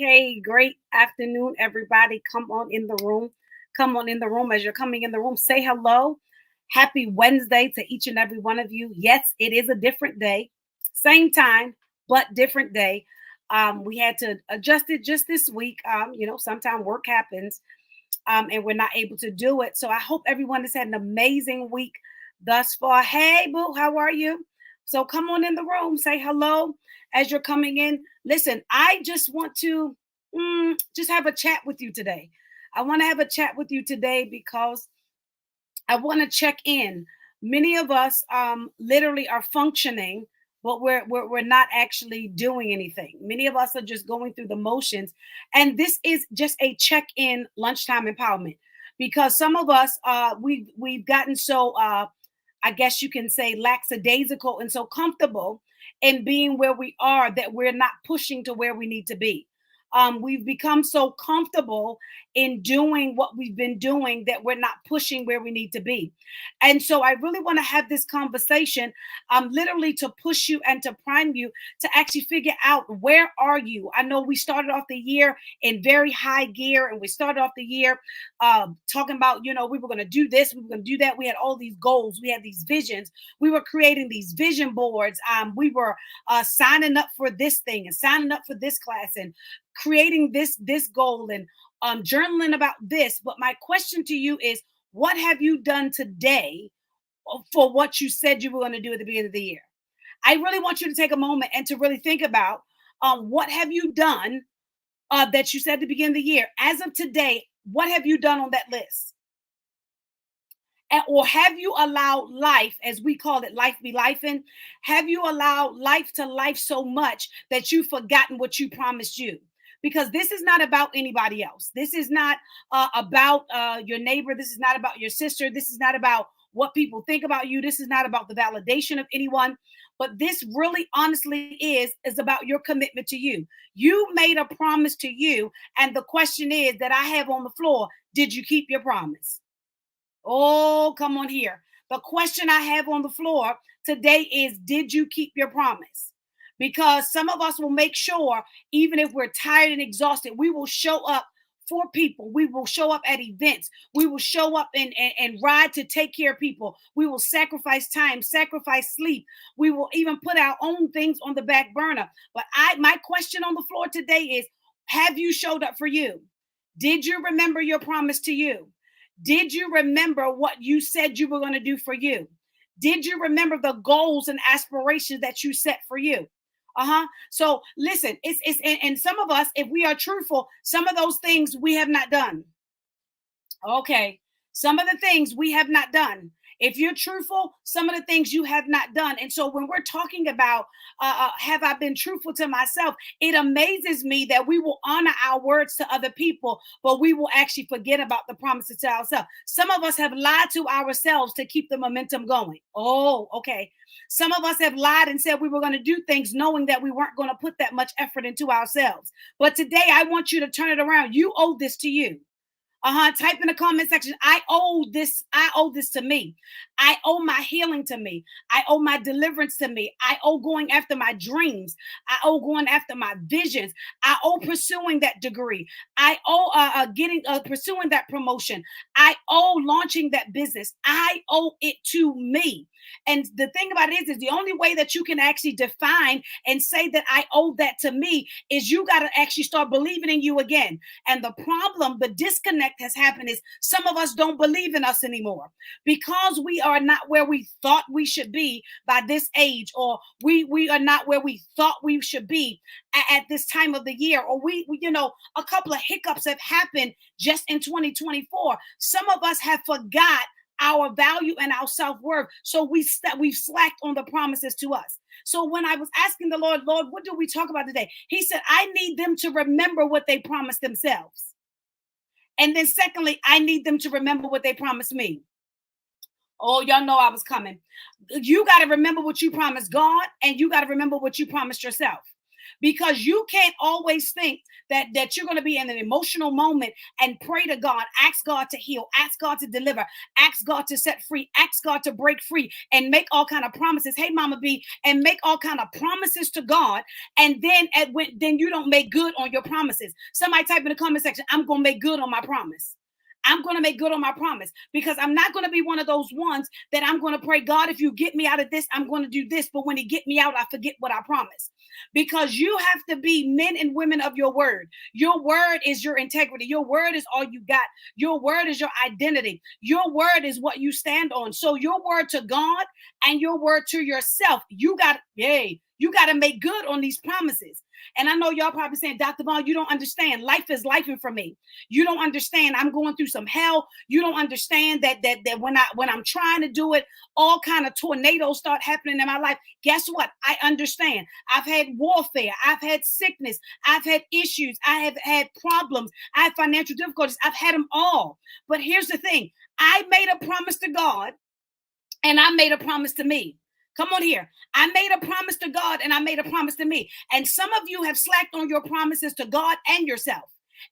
Hey, great afternoon, everybody. Come on in the room. Come on in the room. As you're coming in the room, say hello. Happy Wednesday to each and every one of you. Yes, it is a different day, same time, but different day. We had to adjust it just this week. Sometimes work happens and we're not able to do it. So I hope everyone has had an amazing week thus far. Hey, boo, how are you? So come on in the room, say hello as you're coming in. Listen, I just want to just have a chat with you today. I want to have a chat with you today because I want to check in. Many of us literally are functioning, but we're not actually doing anything. Many of us are just going through the motions, and this is just a check in lunchtime empowerment because some of us we've gotten so I guess you can say lackadaisical and so comfortable in being where we are that we're not pushing to where we need to be. We've become so comfortable in doing what we've been doing that we're not pushing where we need to be. And so I really want to have this conversation, literally to push you and to prime you to actually figure out where are you. I know we started off the year in very high gear, and we started off the year talking about, we were going to do this, we were going to do that. We had all these goals, we had these visions, we were creating these vision boards. We were signing up for this thing and signing up for this class and creating this goal and journaling about this. But my question to you is, what have you done today for what you said you were going to do at the beginning of the year? I really want you to take a moment and to really think about what have you done that you said at the beginning of the year. As of today, what have you done on that list? Or have you allowed life, as we call it, life be lifing? Have you allowed life to life so much that you've forgotten what you promised you? Because this is not about anybody else. This is not about your neighbor. This is not about your sister. This is not about what people think about you. This is not about the validation of anyone. But this really honestly is about your commitment to you. You made a promise to you. And the question is that I have on the floor, did you keep your promise? Oh, come on here. The question I have on the floor today is, did you keep your promise? Because some of us will make sure, even if we're tired and exhausted, we will show up for people. We will show up at events. We will show up and ride to take care of people. We will sacrifice time, sacrifice sleep. We will even put our own things on the back burner. But my question on the floor today is, have you showed up for you? Did you remember your promise to you? Did you remember what you said you were going to do for you? Did you remember the goals and aspirations that you set for you? So listen, and some of us, if we are truthful, some of those things we have not done. Okay. Some of the things we have not done. If you're truthful, some of the things you have not done. And so when we're talking about, have I been truthful to myself? It amazes me that we will honor our words to other people, but we will actually forget about the promises to ourselves. Some of us have lied to ourselves to keep the momentum going. Oh, okay. Some of us have lied and said we were going to do things knowing that we weren't going to put that much effort into ourselves. But today I want you to turn it around. You owe this to you. Type in the comment section. I owe this to me. I owe my healing to me. I owe my deliverance to me. I owe going after my dreams. I owe going after my visions. I owe pursuing that degree. I owe pursuing that promotion. I owe launching that business. I owe it to me. And the thing about it is the only way that you can actually define and say that I owe that to me is you got to actually start believing in you again. And the problem, the disconnect has happened is some of us don't believe in us anymore because we are not where we thought we should be by this age, or we are not where we thought we should be at this time of the year, or we a couple of hiccups have happened just in 2024. Some of us have forgot our value and our self-worth. So we've slacked on the promises to us. So when I was asking the Lord, what do we talk about today? He said, I need them to remember what they promised themselves. And then secondly, I need them to remember what they promised me. Oh, y'all know I was coming. You got to remember what you promised God, and you got to remember what you promised yourself. because you can't always think that you're going to be in an emotional moment and pray to God, ask God to heal, ask God to deliver, ask God to set free, ask God to break free, and make all kind of promises. Hey, Mama B, and make all kind of promises to God, and then you don't make good on your promises. Somebody type in the comment section, I'm going to make good on my promise. I'm going to make good on my promise, because I'm not going to be one of those ones that I'm going to pray, God, if you get me out of this, I'm going to do this. But when he get me out, I forget what I promised. Because you have to be men and women of your word. Your word is your integrity. Your word is all you got. Your word is your identity. Your word is what you stand on. So your word to God and your word to yourself, you got to make good on these promises. And I know y'all probably saying, Dr. Vaughn, you don't understand. Life is lifing for me. You don't understand. I'm going through some hell. You don't understand that when I'm trying to do it, all kind of tornadoes start happening in my life. Guess what? I understand. I've had warfare. I've had sickness. I've had issues. I have had problems. I have financial difficulties. I've had them all. But here's the thing. I made a promise to God, and I made a promise to me. Come on here. I made a promise to God, and I made a promise to me. And some of you have slacked on your promises to God and yourself.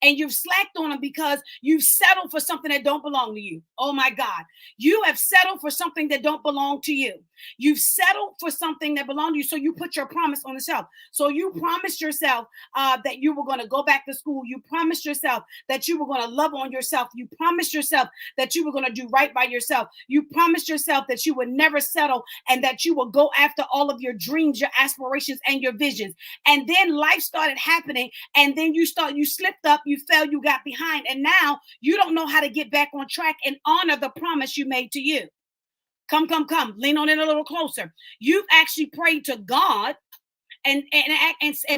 And you've slacked on them because you've settled for something that don't belong to you. Oh my God. You have settled for something that don't belong to you. You've settled for something that belonged to you. So you put your promise on the shelf. So you promised yourself that you were going to go back to school. You promised yourself that you were going to love on yourself. You promised yourself that you were going to do right by yourself. You promised yourself that you would never settle and that you would go after all of your dreams, your aspirations, and your visions. And then life started happening, and then you slipped up, you fell, you got behind, and now you don't know how to get back on track and honor the promise you made to you. Come, lean on it a little closer. You've actually prayed to God and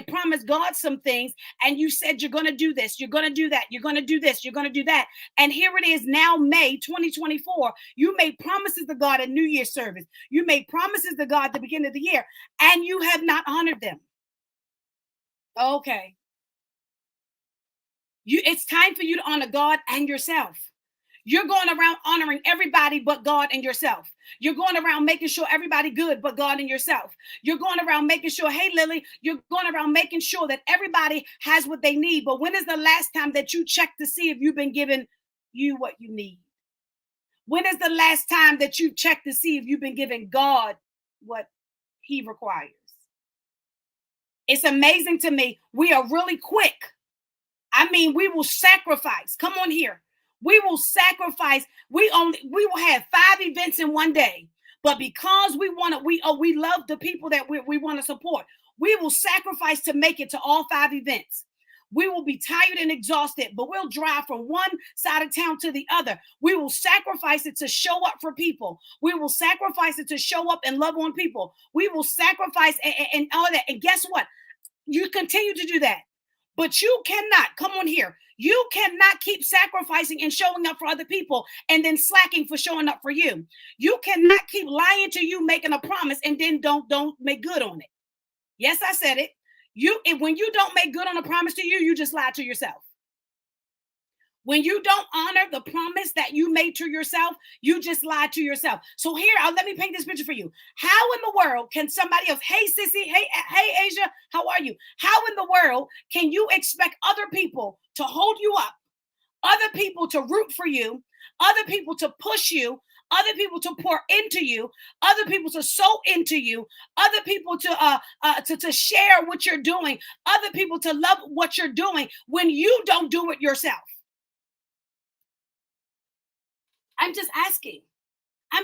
promised God some things, and you said you're going to do this, you're going to do that, you're going to do this, you're going to do that. And here it is now, May 2024. You made promises to God at New Year's service. You made promises to God at the beginning of the year, and you have not honored them. Okay. It's time for you to honor God and yourself. You're going around honoring everybody but God and yourself. You're going around making sure everybody good but God and yourself. You're going around making sure, hey, Lily, you're going around making sure that everybody has what they need. But when is the last time that you checked to see if you've been giving you what you need? When is the last time that you checked to see if you've been giving God what he requires? It's amazing to me. We are really quick. I mean, we will sacrifice. Come on here. We will sacrifice. We will have 5 events in one day, but because we love the people that we want to support, we will sacrifice to make it to all 5 events. We will be tired and exhausted, but we'll drive from one side of town to the other. We will sacrifice it to show up for people. We will sacrifice it to show up and love on people. We will sacrifice and all that. And guess what? You continue to do that. But you cannot, come on here, you cannot keep sacrificing and showing up for other people and then slacking for showing up for you. You cannot keep lying to you, making a promise, and then don't make good on it. Yes, I said it. When you don't make good on a promise to you, you just lie to yourself. When you don't honor the promise that you made to yourself, you just lied to yourself. So here, let me paint this picture for you. How in the world can somebody else, hey, Sissy, hey, Asia, how are you? How in the world can you expect other people to hold you up, other people to root for you, other people to push you, other people to pour into you, other people to sow into you, other people to share what you're doing, other people to love what you're doing when you don't do it yourself? I'm just asking.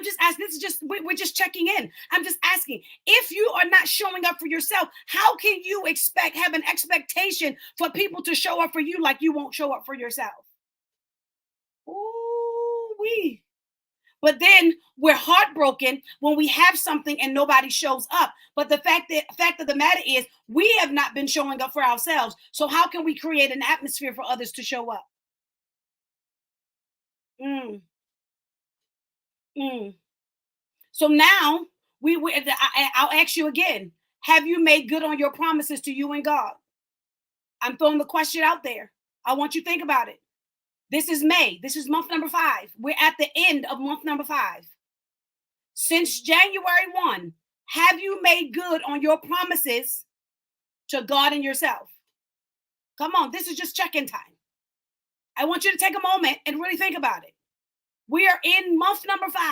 This is just, we're just checking in. I'm just asking, if you are not showing up for yourself, how can you have an expectation for people to show up for you like you won't show up for yourself? Ooh-wee. But then we're heartbroken when we have something and nobody shows up. But the fact of the matter is, we have not been showing up for ourselves. So how can we create an atmosphere for others to show up? Mm. So now I'll ask you again. Have you made good on your promises to you and God? I'm throwing the question out there. I want you to think about it. This is May. This is month number 5. We're at the end of month number 5. Since January 1, have you made good on your promises to God and yourself? Come on, this is just check-in time. I want you to take a moment and really think about it. We are in month number 5.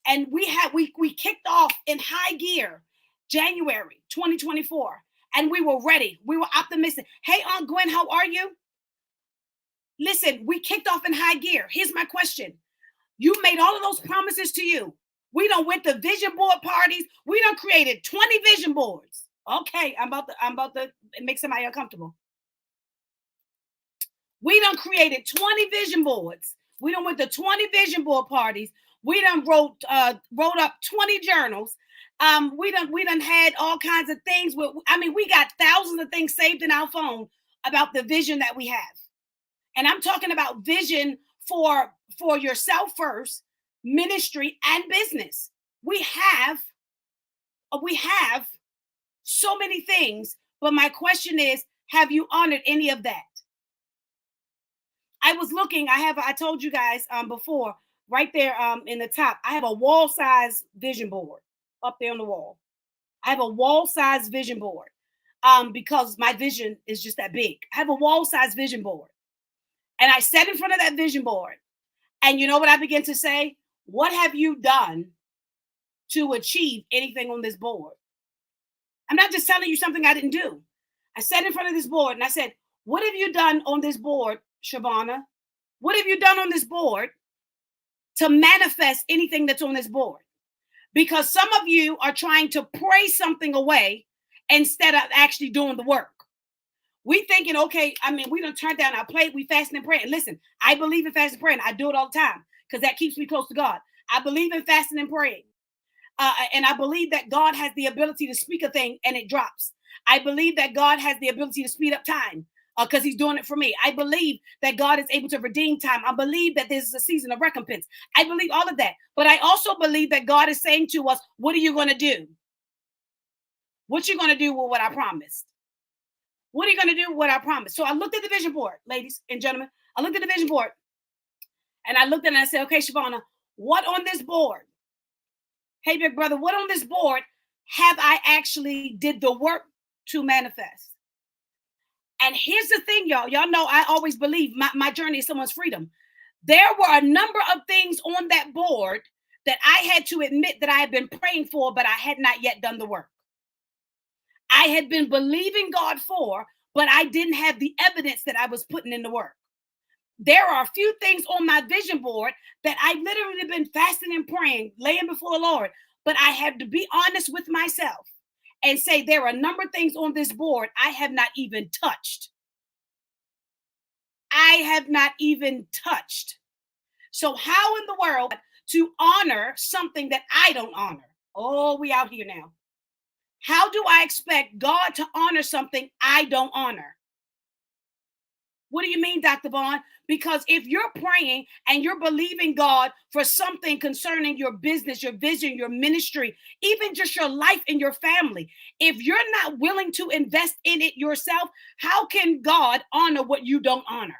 And we kicked off in high gear January 2024. And we were ready. We were optimistic. Hey, Aunt Gwen, how are you? Listen, we kicked off in high gear. Here's my question. You made all of those promises to you. We done went to vision board parties. We done created 20 vision boards. Okay, I'm about to make somebody uncomfortable. We done created 20 vision boards. We done went to 20 vision board parties. We done wrote up 20 journals. We done had all kinds of things. We got thousands of things saved in our phone about the vision that we have. And I'm talking about vision for yourself first, ministry and business. We have so many things, but my question is, have you honored any of that? I was looking, I told you guys before, right there in the top, I have a wall size vision board up there on the wall. I have a wall size vision board because my vision is just that big. I have a wall size vision board. And I sat in front of that vision board. And you know what I began to say? What have you done to achieve anything on this board? I'm not just telling you something I didn't do. I sat in front of this board and I said, what have you done on this board, Shavonna? What have you done on this board to manifest anything that's on this board? Because some of you are trying to pray something away instead of actually doing the work. We thinking, okay, we don't turn down our plate. We fasting and praying. Listen, I believe in fasting and praying. I do it all the time because that keeps me close to God. I believe in fasting and praying. And I believe that God has the ability to speak a thing and it drops. I believe that God has the ability to speed up time because he's doing it for me. I believe that God is able to redeem time. I believe that this is a season of recompense. I believe all of that. But I also believe that God is saying to us, what are you going to do? What you going to do with what I promised? What are you going to do with what I promised? So I looked at the vision board, ladies and gentlemen. I looked at the vision board and I looked at it and I said, okay, Shavonna, what on this board? Hey, big brother, what on this board have I actually did the work to manifest? And here's the thing, y'all. Y'all know I always believe my journey is someone's freedom. There were a number of things on that board that I had to admit that I had been praying for, but I had not yet done the work. I had been believing God for, but I didn't have the evidence that I was putting in the work. There are a few things on my vision board that I literally been fasting and praying, laying before the Lord, but I have to be honest with myself and say there are a number of things on this board I have not even touched. I have not even touched. So how in the world to honor something that I don't honor? Oh, we out here now. How do I expect God to honor something I don't honor? What do you mean, Dr. Vaughn? Because if you're praying and you're believing God for something concerning your business, your vision, your ministry, even just your life and your family, if you're not willing to invest in it yourself, how can God honor what you don't honor?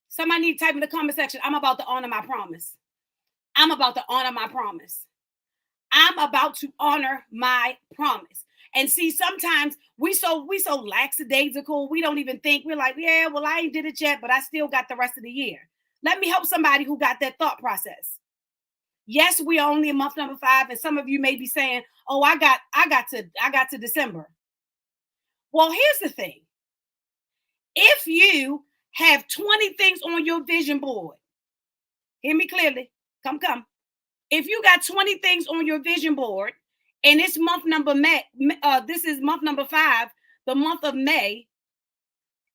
Somebody need to type in the comment section, I'm about to honor my promise. I'm about to honor my promise. I'm about to honor my promise. And see, sometimes we so lackadaisical. We don't even think. We're like, yeah, well, I ain't did it yet, but I still got the rest of the year. Let me help somebody who got that thought process. Yes, we are only in month number 5, and some of you may be saying, "Oh, I got to December." Well, here's the thing: if you have 20 things on your vision board, hear me clearly. Come. If you got 20 things on your vision board, and it's month number this is month number 5, the month of May,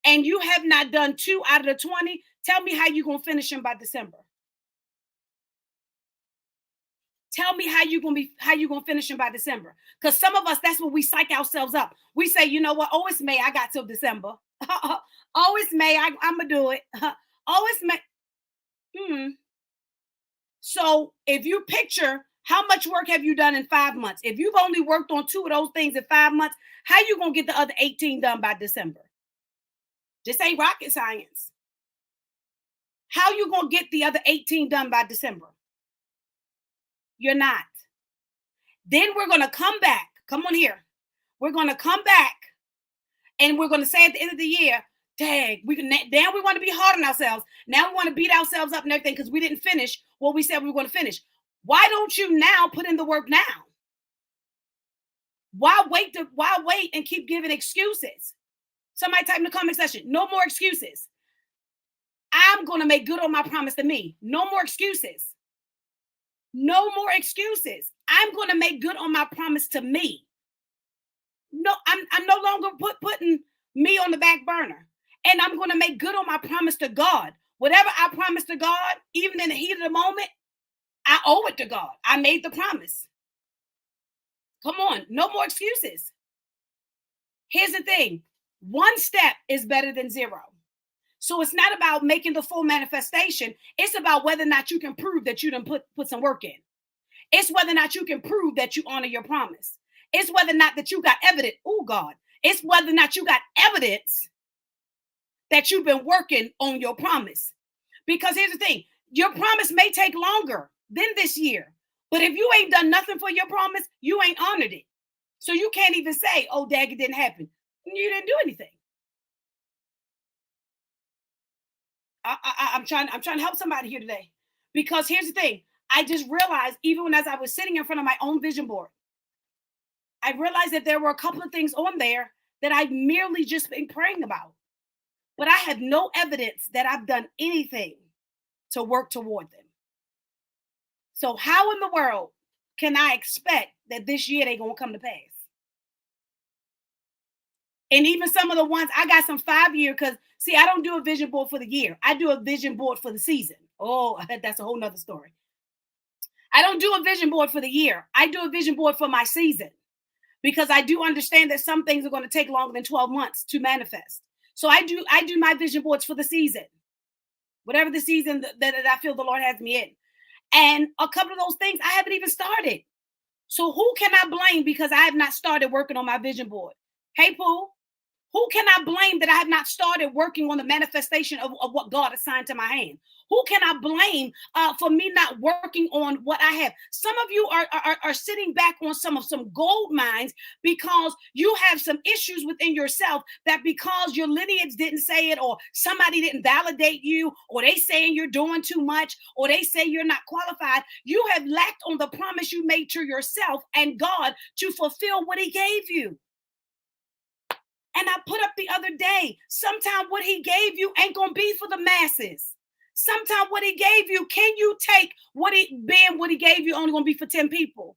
and you have not done 2 out of the 20, tell me how you're going to finish them by December. Tell me how you're going to finish them by December. Because some of us, that's what we psych ourselves up. We say, you know what? Oh, it's May. I got till December. Oh, it's May. I'm going to do it. Oh, it's May. So if you picture how much work have you done in 5 months? If you've only worked on 2 of those things in 5 months, how you going to get the other 18 done by December? This ain't rocket science. How you going to get the other 18 done by December? You're not. Then we're going to come back. Come on here. We're going to come back and we're going to say at the end of the year, dang, now we want to be hard on ourselves. Now we want to beat ourselves up and everything because we didn't finish what we said we were going to finish. Why don't you now put in the work now? Why wait and keep giving excuses? Somebody type in the comment section, no more excuses. I'm going to make good on my promise to me. No more excuses. No more excuses. I'm going to make good on my promise to me. No, I'm no longer putting me on the back burner. And I'm going to make good on my promise to God. Whatever I promised to God, even in the heat of the moment, I owe it to God. I made the promise. Come on, no more excuses. Here's the thing. One step is better than zero. So it's not about making the full manifestation. It's about whether or not you can prove that you done put some work in. It's whether or not you can prove that you honor your promise. It's whether or not that you got evidence. Oh, God. It's whether or not you got evidence that you've been working on your promise. Because here's the thing. Your promise may take longer than this year. But if you ain't done nothing for your promise, you ain't honored it. So you can't even say, oh, dang, it didn't happen. You didn't do anything. I'm trying to help somebody here today. Because here's the thing. I just realized, even as I was sitting in front of my own vision board, I realized that there were a couple of things on there that I've merely just been praying about. But I have no evidence that I've done anything to work toward them. So how in the world can I expect that this year they're going to come to pass? And even some of the ones, I got some 5-year, because see, I don't do a vision board for the year. I do a vision board for the season. Oh, that's a whole nother story. I don't do a vision board for the year. I do a vision board for my season, because I do understand that some things are going to take longer than 12 months to manifest. So I do my vision boards for the season, whatever the season that I feel the Lord has me in. And a couple of those things I haven't even started. So who can I blame because I have not started working on my vision board? Hey, Pooh. Who can I blame that I have not started working on the manifestation of what God assigned to my hand? Who can I blame for me not working on what I have? Some of you are sitting back on some gold mines because you have some issues within yourself, that because your lineage didn't say it, or somebody didn't validate you, or they saying you're doing too much, or they say you're not qualified, you have lacked on the promise you made to yourself and God to fulfill what he gave you. And I put up the other day, sometimes what he gave you ain't going to be for the masses. Sometimes what he gave you, can you take what he gave you only going to be for 10 people?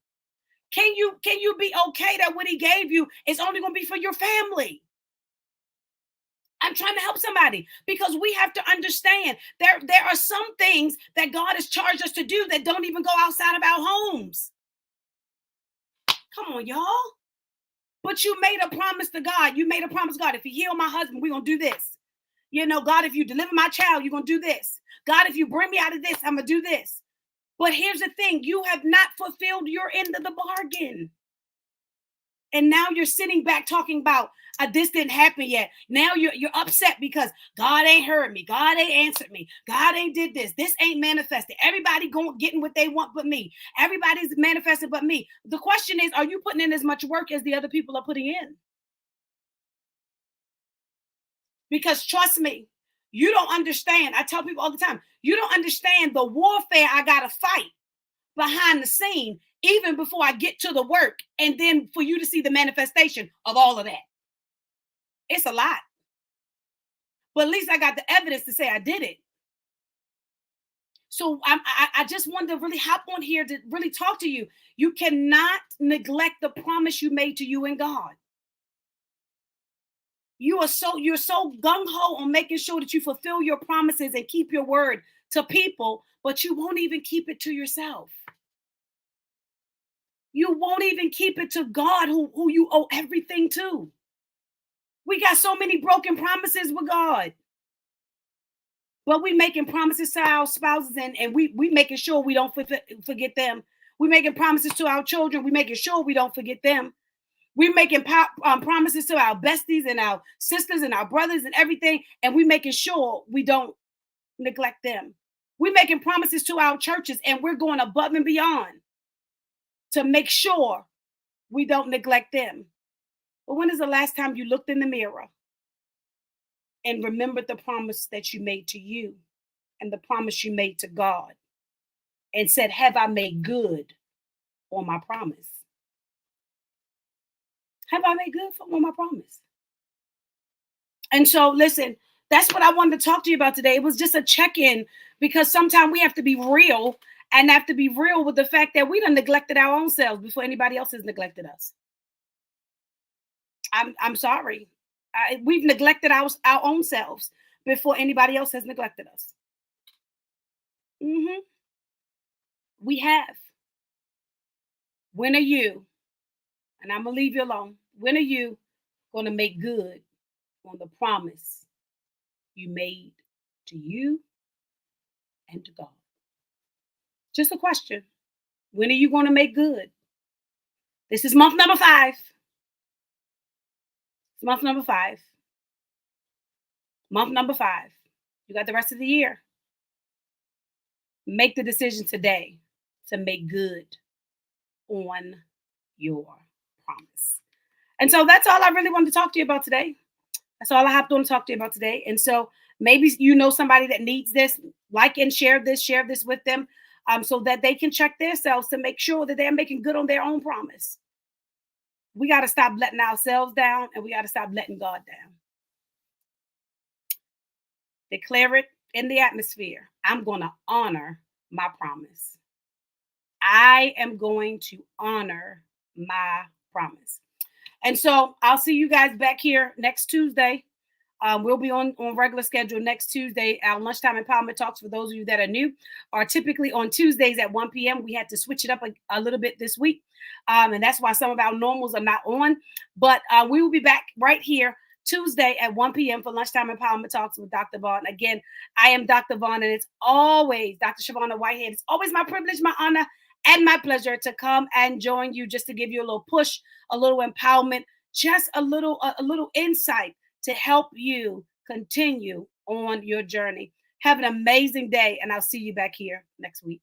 Can you be okay that what he gave you is only going to be for your family? I'm trying to help somebody, because we have to understand there are some things that God has charged us to do that don't even go outside of our homes. Come on, y'all. But you made a promise to God. You made a promise to God. If you heal my husband, we're going to do this. You know, God, if you deliver my child, you're going to do this. God, if you bring me out of this, I'm going to do this. But here's the thing. You have not fulfilled your end of the bargain. And now you're sitting back talking about this didn't happen yet. Now you're upset because God ain't heard me. God ain't answered me. God ain't did this. This ain't manifested. Everybody getting what they want but me. Everybody's manifested but me. The question is, are you putting in as much work as the other people are putting in? Because trust me, you don't understand. I tell people all the time, you don't understand the warfare I got to fight behind the scene, even before I get to the work, and then for you to see the manifestation of all of that. It's a lot. But at least I got the evidence to say I did it. So I just wanted to really hop on here to really talk to you. You cannot neglect the promise you made to you and God. You're so gung-ho on making sure that you fulfill your promises and keep your word to people, but you won't even keep it to yourself. You won't even keep it to God, who you owe everything to. We got so many broken promises with God. But we making promises to our spouses, and we making sure we don't forget them. We making promises to our children. We making sure we don't forget them. We making promises to our besties and our sisters and our brothers and everything, and we making sure we don't neglect them. We making promises to our churches, and we're going above and beyond. to make sure we don't neglect them. But when is the last time you looked in the mirror and remembered the promise that you made to you and the promise you made to God and said, have I made good on my promise? Have I made good on my promise? And so, listen, that's what I wanted to talk to you about today. It was just a check-in because sometimes we have to be real and have to be real with the fact that we done neglected our own selves before anybody else has neglected us. I'm sorry. We've neglected our own selves before anybody else has neglected us. Hmm. We have. When are you, and I'm going to leave you alone, when are you going to make good on the promise you made to you and to God? Just a question. When are you going to make good? This is month number 5. It's month number 5. Month number 5. You got the rest of the year. Make the decision today to make good on your promise. And so that's all I really wanted to talk to you about today. That's all I have to talk to you about today. And so maybe you know somebody that needs this, like and share this with them, so that they can check themselves to make sure that they're making good on their own promise. We got to stop letting ourselves down, and we got to stop letting God down. Declare it in the atmosphere. I'm going to honor my promise. I am going to honor my promise. And so I'll see you guys back here next Tuesday. We'll be on regular schedule next Tuesday. Our Lunchtime Empowerment Talks, for those of you that are new, are typically on Tuesdays at 1 p.m. We had to switch it up a little bit this week. And that's why some of our normals are not on. But we will be back right here Tuesday at 1 p.m. for Lunchtime Empowerment Talks with Dr. Vaughn. Again, I am Dr. Vaughn, and it's always Dr. Shavonna Whitehead. It's always my privilege, my honor, and my pleasure to come and join you, just to give you a little push, a little empowerment, just a little insight to help you continue on your journey. Have an amazing day, and I'll see you back here next week.